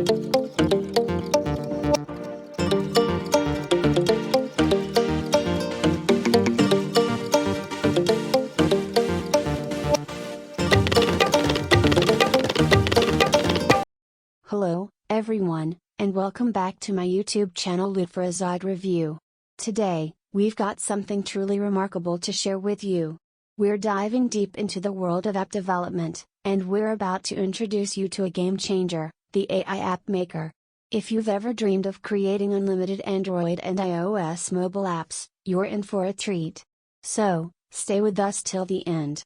Hello, everyone, and welcome back to my YouTube channel effortlessly Review. Today, we've got something truly remarkable to share with you. We're diving deep into the world of app development, and we're about to introduce you to a game changer, the AI AppMaker. If you've ever dreamed of creating unlimited Android and iOS mobile apps, you're in for a treat. So, stay with us till the end.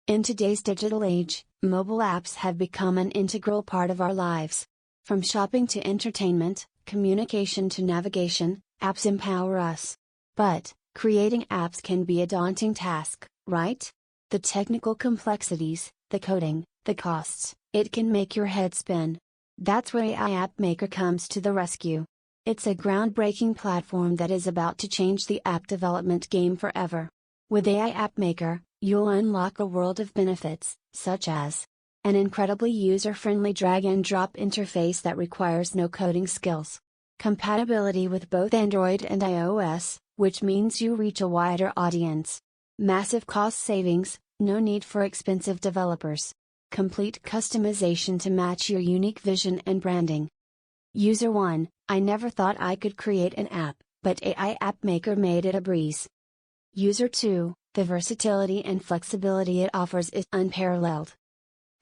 In today's digital age, mobile apps have become an integral part of our lives. From shopping to entertainment, communication to navigation, apps empower us. But, creating apps can be a daunting task, right? The technical complexities, the coding, the costs, it can make your head spin. That's where Ai AppMaker comes to the rescue. It's a groundbreaking platform that is about to change the app development game forever. With Ai AppMaker, you'll unlock a world of benefits, such as an incredibly user-friendly drag-and-drop interface that requires no coding skills, compatibility with both Android and iOS, which means you reach a wider audience, massive cost savings, no need for expensive developers, complete customization to match your unique vision and branding. User 1, I never thought I could create an app, but Ai AppMaker made it a breeze. User 2, the versatility and flexibility it offers is unparalleled.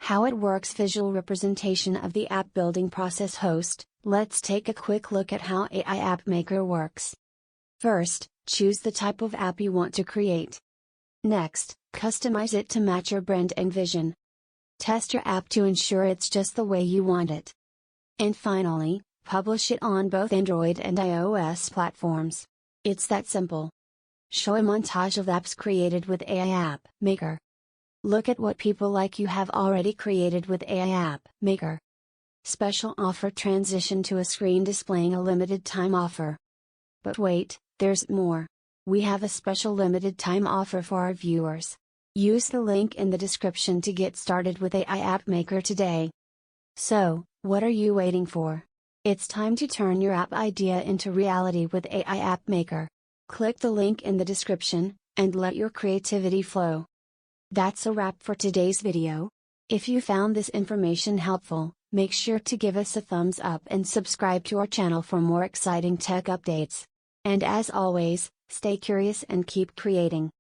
How it works. Visual representation of the app building process. Host, let's take a quick look at how Ai AppMaker works. First, choose the type of app you want to create. Next, customize it to match your brand and vision. Test your app to ensure it's just the way you want it. And finally, publish it on both Android and iOS platforms. It's that simple. Show a montage of apps created with Ai AppMaker. Look at what people like you have already created with Ai AppMaker. Special offer. Transition to a screen displaying a limited time offer. But wait, there's more. We have a special limited time offer for our viewers. Use the link in the description to get started with Ai AppMaker today. So, what are you waiting for? It's time to turn your app idea into reality with Ai AppMaker. Click the link in the description, and let your creativity flow. That's a wrap for today's video. If you found this information helpful, make sure to give us a thumbs up and subscribe to our channel for more exciting tech updates. And as always, stay curious and keep creating.